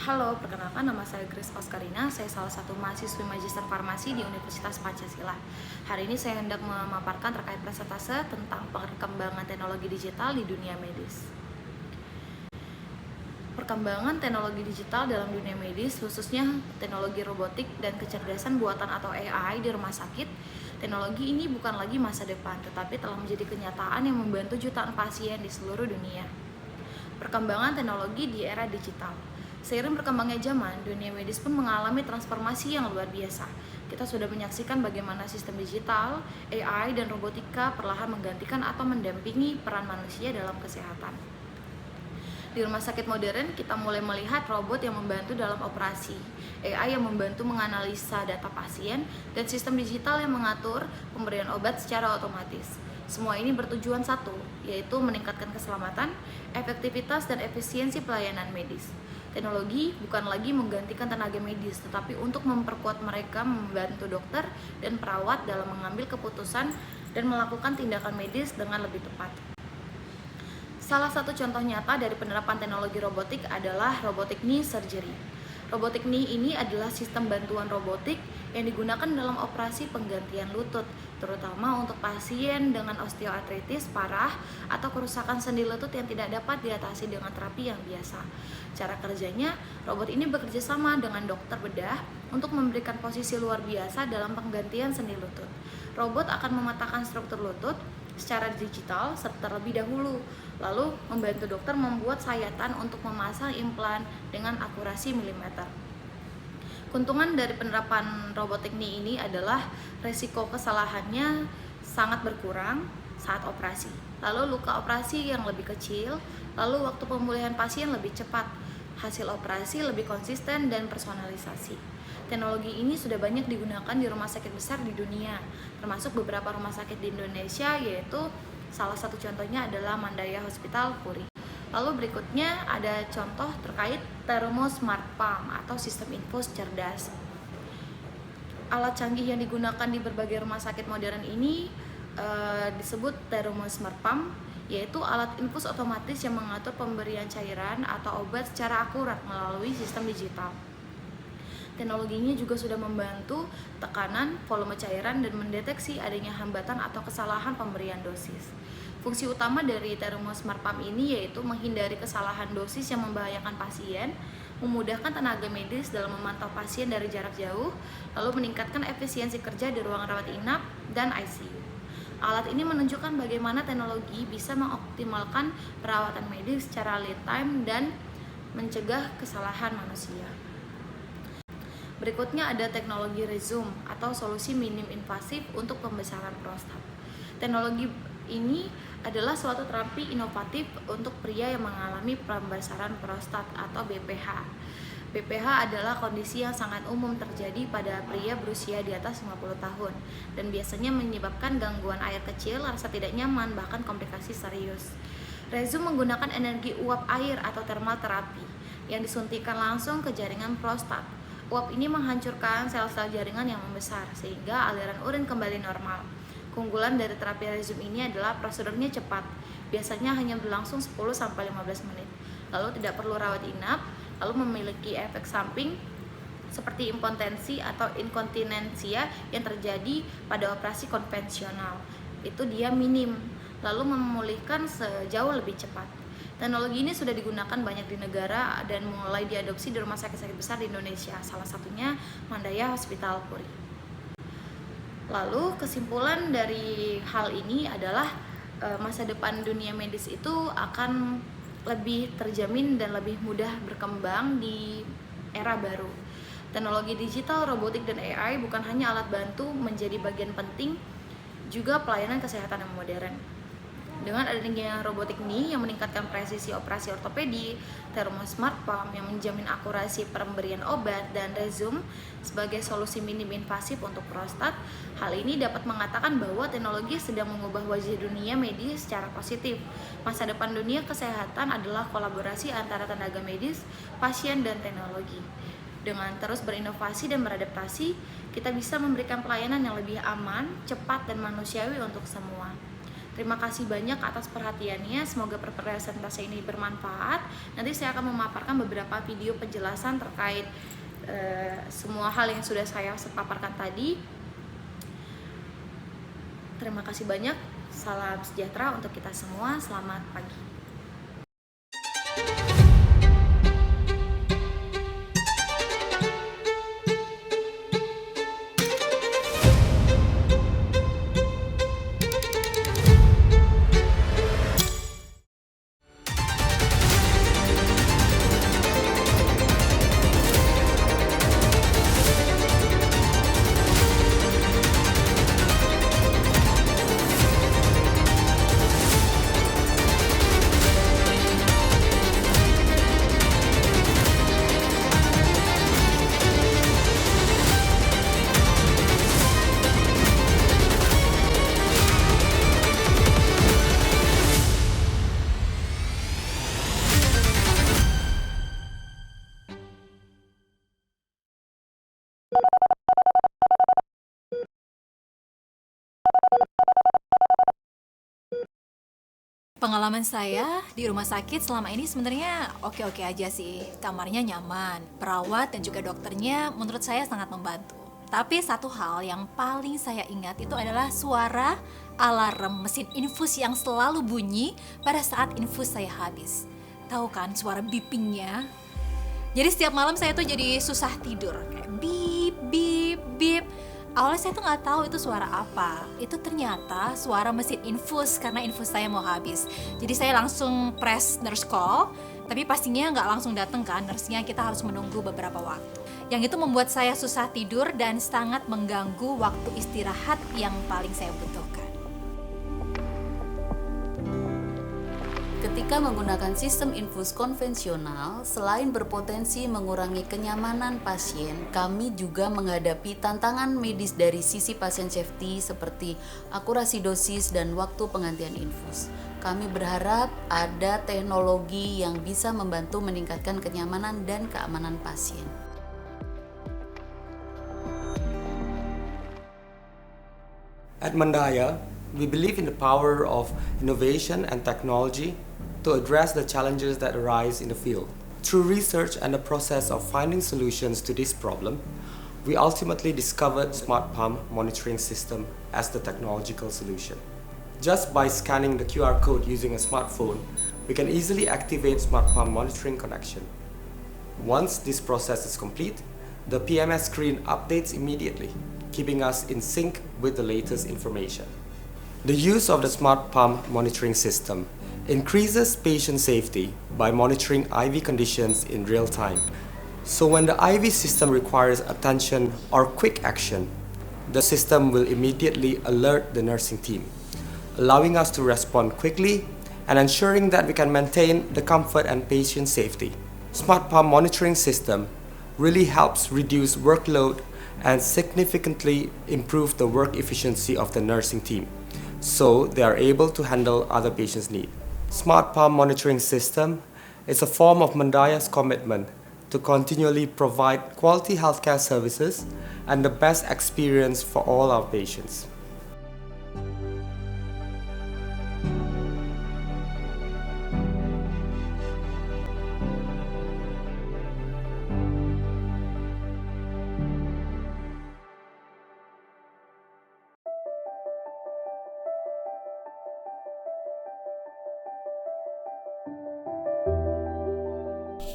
Halo, perkenalkan nama saya Grace Pascarina. Saya salah satu mahasiswi Magister Farmasi di Universitas Pancasila. Hari ini saya hendak memaparkan terkait presentase tentang perkembangan teknologi digital di dunia medis. Perkembangan teknologi digital dalam dunia medis, khususnya teknologi robotik dan kecerdasan buatan atau AI di rumah sakit, teknologi ini bukan lagi masa depan, tetapi telah menjadi kenyataan yang membantu jutaan pasien di seluruh dunia. Perkembangan teknologi di era digital. Seiring berkembangnya zaman, dunia medis pun mengalami transformasi yang luar biasa. Kita sudah menyaksikan bagaimana sistem digital, AI, dan robotika perlahan menggantikan atau mendampingi peran manusia dalam kesehatan. Di rumah sakit modern, kita mulai melihat robot yang membantu dalam operasi, AI yang membantu menganalisa data pasien, dan sistem digital yang mengatur pemberian obat secara otomatis. Semua ini bertujuan satu, yaitu meningkatkan keselamatan, efektivitas, dan efisiensi pelayanan medis. Teknologi bukan lagi menggantikan tenaga medis, tetapi untuk memperkuat mereka membantu dokter dan perawat dalam mengambil keputusan dan melakukan tindakan medis dengan lebih tepat. Salah satu contoh nyata dari penerapan teknologi robotik adalah robotic knee surgery. Robotic knee ini adalah sistem bantuan robotik yang digunakan dalam operasi penggantian lutut, terutama untuk pasien dengan osteoartritis parah atau kerusakan sendi lutut yang tidak dapat diatasi dengan terapi yang biasa. Cara kerjanya, robot ini bekerja sama dengan dokter bedah untuk memberikan posisi luar biasa dalam penggantian sendi lutut. Robot akan mematahkan struktur lutut secara digital terlebih dahulu, lalu membantu dokter membuat sayatan untuk memasang implan dengan akurasi milimeter. Keuntungan dari penerapan robotik knee ini adalah resiko kesalahannya sangat berkurang saat operasi, lalu luka operasi yang lebih kecil, lalu waktu pemulihan pasien lebih cepat, hasil operasi lebih konsisten dan personalisasi. Teknologi ini sudah banyak digunakan di rumah sakit besar di dunia, termasuk beberapa rumah sakit di Indonesia, yaitu salah satu contohnya adalah Mandaya Hospital Puri. Lalu berikutnya ada contoh terkait Terumo Smart Pump atau sistem infus cerdas. Alat canggih yang digunakan di berbagai rumah sakit modern ini disebut Terumo Smart Pump, yaitu alat infus otomatis yang mengatur pemberian cairan atau obat secara akurat melalui sistem digital. Teknologinya juga sudah membantu tekanan, volume cairan, dan mendeteksi adanya hambatan atau kesalahan pemberian dosis. Fungsi utama dari Terumo Smart Pump ini yaitu menghindari kesalahan dosis yang membahayakan pasien, memudahkan tenaga medis dalam memantau pasien dari jarak jauh, lalu meningkatkan efisiensi kerja di ruang rawat inap dan ICU. Alat ini menunjukkan bagaimana teknologi bisa mengoptimalkan perawatan medis secara lead time dan mencegah kesalahan manusia. Berikutnya ada teknologi Rezum atau solusi minim invasif untuk pembesaran prostat. Teknologi ini adalah suatu terapi inovatif untuk pria yang mengalami pembesaran prostat atau BPH. BPH adalah kondisi yang sangat umum terjadi pada pria berusia di atas 50 tahun dan biasanya menyebabkan gangguan air kecil, rasa tidak nyaman, bahkan komplikasi serius. Rezum menggunakan energi uap air atau thermal terapi yang disuntikan langsung ke jaringan prostat. Uap ini menghancurkan sel-sel jaringan yang membesar sehingga aliran urin kembali normal. Keunggulan dari terapi Rezum ini adalah prosedurnya cepat, biasanya hanya berlangsung 10-15 menit, lalu tidak perlu rawat inap, lalu memiliki efek samping seperti impotensi atau inkontinensia yang terjadi pada operasi konvensional. Itu dia minim, lalu memulihkan sejauh lebih cepat. Teknologi ini sudah digunakan banyak di negara dan mulai diadopsi di rumah sakit-sakit besar di Indonesia, salah satunya Mandaya Hospital Puri. Lalu kesimpulan dari hal ini adalah masa depan dunia medis itu akan lebih terjamin dan lebih mudah berkembang di era baru. Teknologi digital, robotik, dan AI bukan hanya alat bantu menjadi bagian penting, juga pelayanan kesehatan yang modern. Dengan adanya robotik knee yang meningkatkan presisi operasi ortopedi, Terumo Smart Pump yang menjamin akurasi pemberian obat, dan Rezum sebagai solusi minim invasif untuk prostat, hal ini dapat mengatakan bahwa teknologi sedang mengubah wajah dunia medis secara positif. Masa depan dunia kesehatan adalah kolaborasi antara tenaga medis, pasien, dan teknologi. Dengan terus berinovasi dan beradaptasi, kita bisa memberikan pelayanan yang lebih aman, cepat, dan manusiawi untuk semua. Terima kasih banyak atas perhatiannya, semoga presentasi ini bermanfaat. Nanti saya akan memaparkan beberapa video penjelasan terkait semua hal yang sudah saya paparkan tadi. Terima kasih banyak, salam sejahtera untuk kita semua, selamat pagi. Pengalaman saya di rumah sakit selama ini sebenarnya oke-oke aja sih. Kamarnya nyaman, perawat dan juga dokternya menurut saya sangat membantu. Tapi satu hal yang paling saya ingat itu adalah suara alarm mesin infus yang selalu bunyi pada saat infus saya habis. Tahu kan suara beepingnya? Jadi setiap malam saya tuh jadi susah tidur, kayak beep beep beep. Awalnya saya tuh nggak tahu itu suara apa. Itu ternyata suara mesin infus karena infus saya mau habis. Jadi saya langsung press nurse call, tapi pastinya nggak langsung datang kan nurse-nya, kita harus menunggu beberapa waktu. Yang itu membuat saya susah tidur dan sangat mengganggu waktu istirahat yang paling saya butuhkan. Ketika menggunakan sistem infus konvensional, selain berpotensi mengurangi kenyamanan pasien, kami juga menghadapi tantangan medis dari sisi pasien safety seperti akurasi dosis dan waktu penggantian infus. Kami berharap ada teknologi yang bisa membantu meningkatkan kenyamanan dan keamanan pasien. At Mandaya, we believe in the power of innovation and technology to address the challenges that arise in the field. Through research and the process of finding solutions to this problem, we ultimately discovered Smart Pump Monitoring System as the technological solution. Just by scanning the QR code using a smartphone, we can easily activate Smart Pump Monitoring connection. Once this process is complete, the PMS screen updates immediately, keeping us in sync with the latest information. The use of the Smart Pump Monitoring System increases patient safety by monitoring IV conditions in real time. So when the IV system requires attention or quick action, the system will immediately alert the nursing team, allowing us to respond quickly and ensuring that we can maintain the comfort and patient safety. Smart Pump Monitoring System really helps reduce workload and significantly improve the work efficiency of the nursing team, so they are able to handle other patients' needs. Smart Pump Monitoring System is a form of Mandaya's commitment to continually provide quality healthcare services and the best experience for all our patients.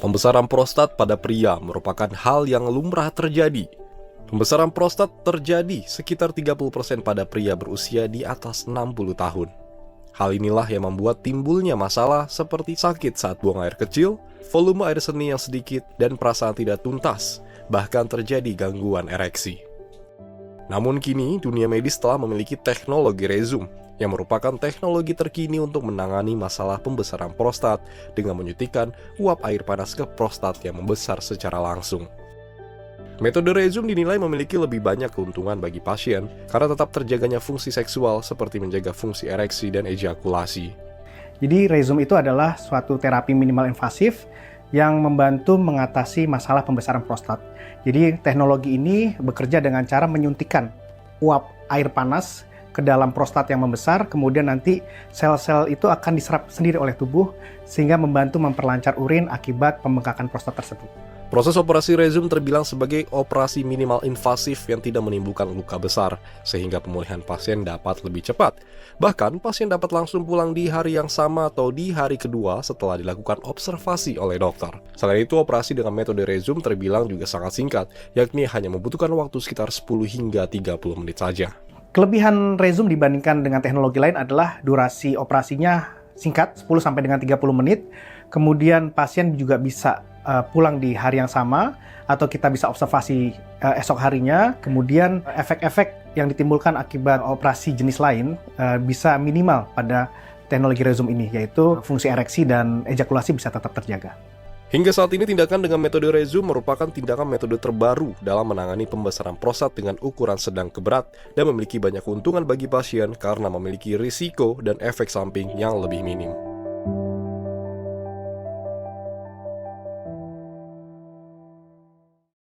Pembesaran prostat pada pria merupakan hal yang lumrah terjadi. Pembesaran prostat terjadi sekitar 30% pada pria berusia di atas 60 tahun. Hal inilah yang membuat timbulnya masalah seperti sakit saat buang air kecil, volume air seni yang sedikit, dan perasaan tidak tuntas, bahkan terjadi gangguan ereksi. Namun kini, dunia medis telah memiliki teknologi Rezum, yang merupakan teknologi terkini untuk menangani masalah pembesaran prostat dengan menyuntikkan uap air panas ke prostat yang membesar secara langsung. Metode Rezum dinilai memiliki lebih banyak keuntungan bagi pasien karena tetap terjaganya fungsi seksual seperti menjaga fungsi ereksi dan ejakulasi. Jadi Rezum itu adalah suatu terapi minimal invasif yang membantu mengatasi masalah pembesaran prostat. Jadi teknologi ini bekerja dengan cara menyuntikkan uap air panas ke dalam prostat yang membesar, kemudian nanti sel-sel itu akan diserap sendiri oleh tubuh sehingga membantu memperlancar urin akibat pembengkakan prostat tersebut. Proses operasi rezum terbilang sebagai operasi minimal invasif yang tidak menimbulkan luka besar, sehingga pemulihan pasien dapat lebih cepat. Bahkan, pasien dapat langsung pulang di hari yang sama atau di hari kedua setelah dilakukan observasi oleh dokter. Selain itu, operasi dengan metode rezum terbilang juga sangat singkat, yakni hanya membutuhkan waktu sekitar 10 hingga 30 menit saja. Kelebihan rezum dibandingkan dengan teknologi lain adalah durasi operasinya singkat, 10 sampai dengan 30 menit. Kemudian pasien juga bisa pulang di hari yang sama, atau kita bisa observasi esok harinya. Kemudian efek-efek yang ditimbulkan akibat operasi jenis lain bisa minimal pada teknologi rezum ini, yaitu fungsi ereksi dan ejakulasi bisa tetap terjaga. Hingga saat ini tindakan dengan metode rezum merupakan tindakan metode terbaru dalam menangani pembesaran prostat dengan ukuran sedang ke berat dan memiliki banyak keuntungan bagi pasien karena memiliki risiko dan efek samping yang lebih minim.